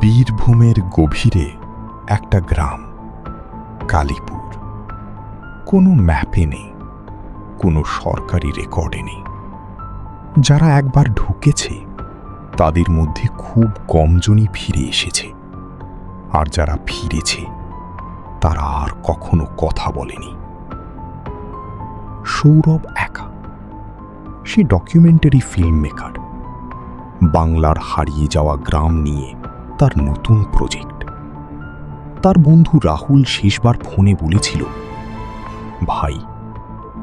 বীরভূমের গভীরে একটা গ্রাম, কালীপুর। কোনো ম্যাপে নেই, কোনো সরকারি রেকর্ডে নেই। যারা একবার ঢুকেছে তাদের মধ্যে খুব কমজনই ফিরে এসেছে, আর যারা ফিরেছে তারা আর কখনো কথা বলেনি। সৌরভ একা, সে ডকুমেন্টারি ফিল্ম মেকার। বাংলার হারিয়ে যাওয়া গ্রাম নিয়ে তার নতুন প্রজেক্ট। তার বন্ধু রাহুল শেষবার ফোনে বলেছিল, ভাই,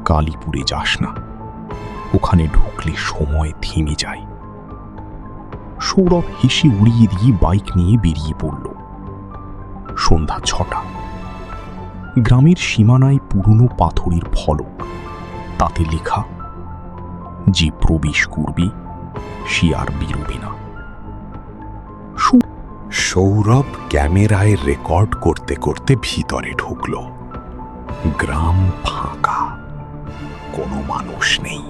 কালীপুরে যাস না, ওখানে ঢুকলে সময় থেমে যায়। সৌরভ হেসে উড়িয়ে দিয়ে বাইক নিয়ে বেরিয়ে পড়ল। সন্ধ্যা 6টা। গ্রামের সীমানায় পুরনো পাথরের ফলক, তাতে লেখা, যে প্রবেশ করবে সে আর বেরোবে না। সৌরভ ক্যামেরায় রেকর্ড করতে করতে ভিতরে ঢুকল। গ্রাম ফাঁকা, কোনো মানুষ নেই,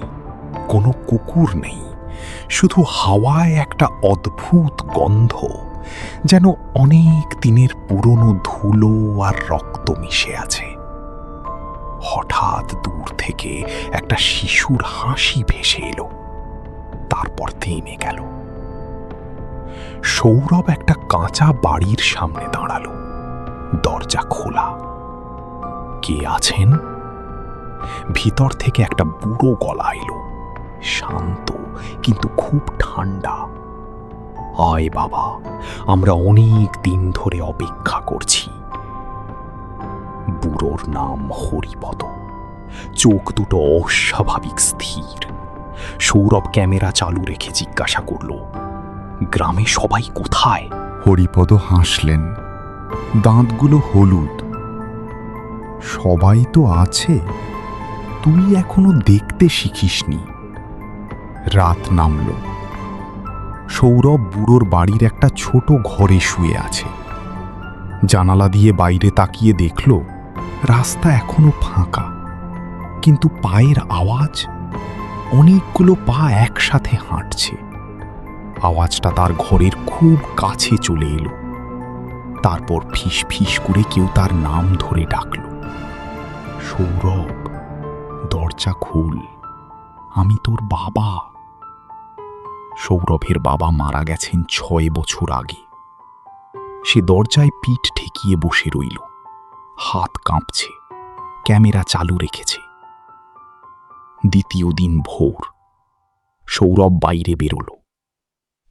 কোনো কুকুর নেই, শুধু হাওয়ায় একটা অদ্ভুত গন্ধ, যেন অনেক দিনের পুরনো ধুলো আর রক্ত মিশে আছে। হঠাৎ দূর থেকে একটা শিশুর হাসি ভেসে এলো, তারপর থেমে গেল। সৌরভ একটা কাঁচা বাড়ির সামনে দাঁড়ালো। দরজা খোলা। কে আছেন? ভিতর থেকে একটা বুড়ো গলা এলো, শান্ত কিন্তু খুব ঠান্ডা। আয় বাবা, আমরা অনেক দিন ধরে অপেক্ষা করছি। বুড়োর নাম হরিপদ। চোখ দুটো অস্বাভাবিক স্থির। সৌরভ ক্যামেরা চালু রেখে জিজ্ঞাসা করল, গ্রামে সবাই কোথায়? হরিপদ হাসলেন, দাঁতগুলো হলুদ। সবাই তো আছে, তুই এখনো দেখতে শিখিসনি। রাত নামল। সৌরভ বুড়োর বাড়ির একটা ছোট ঘরে শুয়ে আছে। জানালা দিয়ে বাইরে তাকিয়ে দেখল, রাস্তা এখনো ফাঁকা, কিন্তু পায়ের আওয়াজ। অনেকগুলো পা একসাথে হাঁটছে। আওয়াজটা তার ঘরের খুব কাছে চলে এলো। তারপর ফিস ফিস করে কেউ তার নাম ধরে ডাকল, সৌরভ, দরজা খোল, আমি তোর বাবা। সৌরভের বাবা মারা গেছেন 6 বছর আগে। সে দরজায় পিঠ ঠেকিয়ে বসে রইল, হাত কাঁপছে, ক্যামেরা চালু রেখেছে। দ্বিতীয় দিন ভোর। সৌরভ বাইরে বেরোল।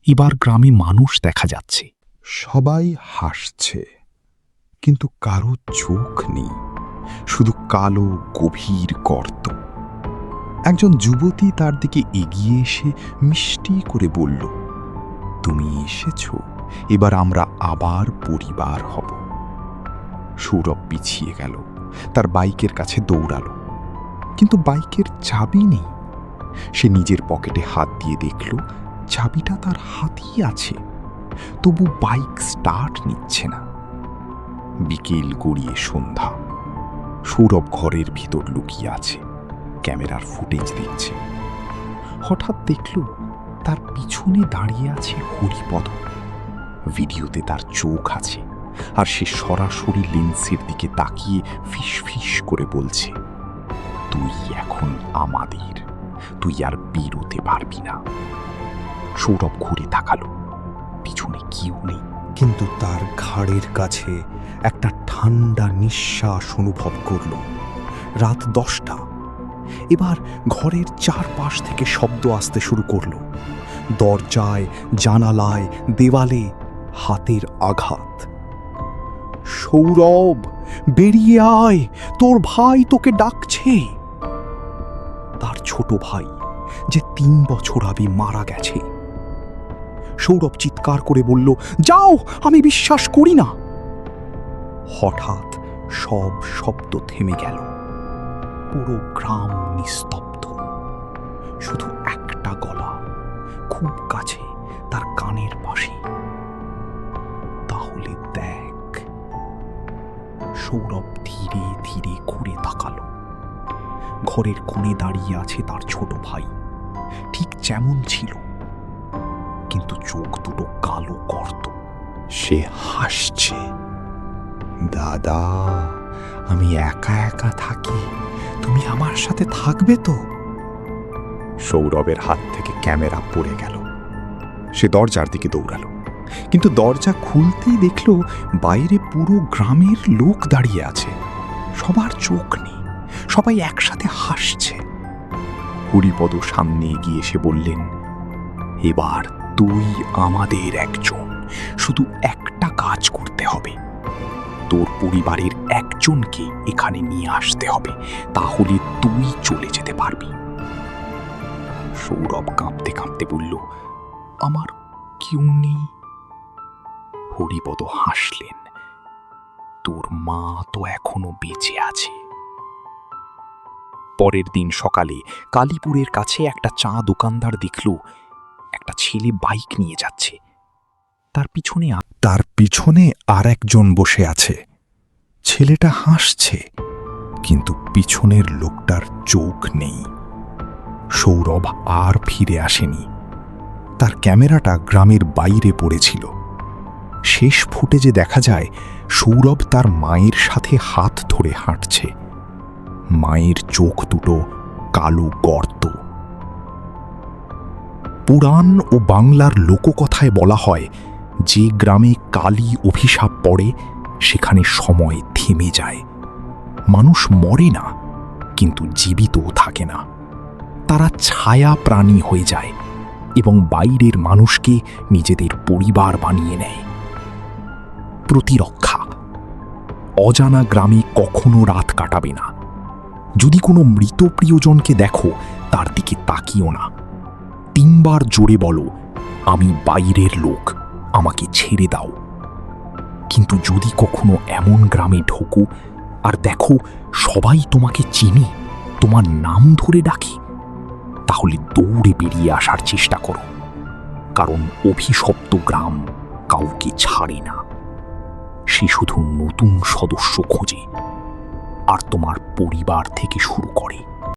এবার গ্রামে মানুষ দেখা যাচ্ছে। সবাই হাসছে, কিন্তু কারো চোখ নেই, শুধু কালো গভীর গর্ত। একজন যুবতী তার দিকে এগিয়ে এসে মিষ্টি করে বলল, তুমি এসেছ, এবার আমরা আবার পরিবার হব। সৌরভ পিছিয়ে গেল, তার বাইকের কাছে দৌড়ালো, কিন্তু বাইকের চাবি নেই। সে নিজের পকেটে হাত দিয়ে দেখল, চাবিটা তার হাতেই আছে, তবু বাইক স্টার্ট নিচ্ছে না। বিকেল গড়িয়ে সন্ধ্যা। সৌরভ ঘরের ভিতর লুকিয়ে আছে, ক্যামেরার ফুটেজ দেখছে। হঠাৎ দেখল, তার পিছনে দাঁড়িয়ে আছে হরিপদ। ভিডিওতে তার চোখ আছে, আর সে সরাসরি লেন্সের দিকে তাকিয়ে ফিস ফিস করে বলছে, তুই এখন আমাদের, তুই আর বেরোতে পারবি না। সৌরভ ঘুরে তাকালো, পিছনে কেউ নেই, কিন্তু তার ঘাড়ের কাছে একটা ঠান্ডা নিঃশ্বাস অনুভব করল। রাত 10টা। এবার ঘরের চারপাশ থেকে শব্দ আসতে শুরু করল। দরজায়, জানালায়, দেওয়ালে হাতের আঘাত। সৌরভ, বেরিয়ে আয়, তোর ভাই তোকে ডাকছে। তার ছোট ভাই, যে 3 বছর আগে মারা গেছে। সৌরভ চিৎকার করে বলল, যাও, আমি বিশ্বাস করি না। হঠাৎ সব শব্দ থেমে গেল। পুরো গ্রাম নিস্তব্ধ। শুধু একটা গলা, খুব কাছে, তার কানের পাশে, তাহলে দেখ। সৌরভ ধীরে ধীরে ঘুরে তাকালো। ঘরের কোণে দাঁড়িয়ে আছে তার ছোট ভাই, ঠিক যেমন ছিল, কিন্তু চোখ দুটো কালো গর্ত। সে হাসছে। দাদা, আমি একা একা থাকি, তুমি আমার সাথে থাকবে তো? সৌরভের হাত থেকে ক্যামেরা পড়ে গেল। সে দরজার দিকে দৌড়ালো, কিন্তু দরজা খুলতেই দেখল বাইরে পুরো গ্রামের লোক দাঁড়িয়ে আছে। সবার চোখ নেই, সবাই একসাথে হাসছে। হরিপদ সামনে এগিয়ে এসে বললেন, এবার তুই আমাদের একজন, শুধু একটা কাজ করতে হবে। তোর পরিবারের একজনকে এখানে নিয়ে আসতে হবে, তাহলে তুই চলে যেতে পারবি। সৌরভ কাঁপতে কাঁপতে বলল, আমার কেউ নেই। হরিপদ হাসলেন, তোর মা তো এখনো বেঁচে আছে। পরের দিন সকালে কালীপুরের কাছে একটা চা দোকানদার দেখল একটা ছেলে বাইক নিয়ে যাচ্ছে। তার পিছনে আর একজন বসে আছে। ছেলেটা হাসছে, কিন্তু পিছনের লোকটার চোখ নেই। সৌরভ আর ফিরে আসেনি। তার ক্যামেরাটা গ্রামের বাইরে পড়েছিল। শেষ ফুটেজে দেখা যায় সৌরভ তার মায়ের সাথে হাত ধরে হাঁটছে। মায়ের চোখ দুটো কালো গর্ত। পুরাণ ও বাংলার লোককথায় বলা হয়, যে গ্রামে কালী অভিশাপ পড়ে সেখানে সময় থেমে যায়। মানুষ মরে না, কিন্তু জীবিতও থাকে না। তারা ছায়া প্রাণী হয়ে যায় এবং বাইরের মানুষকে নিজেদের পরিবার বানিয়ে নেয়। প্রতিরক্ষা। অজানা গ্রামে কখনো রাত কাটাবে না। যদি কোনো মৃত প্রিয়জনকে দেখো, তার দিকে তাকিও না। 3 বার জোরে বলো, আমি বাইরের লোক, আমাকে ছেড়ে দাও। কিন্তু যদি কখনো এমন গ্রামে ঢোকো আর দেখো সবাই তোমাকে চিনে, তোমার নাম ধরে ডাকে, তাহলে দৌড়ে বেরিয়ে আসার চেষ্টা করো, কারণ অভিশপ্ত গ্রাম কাউকে ছাড়ে না। সে শুধু নতুন সদস্য খোঁজে, আর তোমার পরিবার থেকে শুরু করে।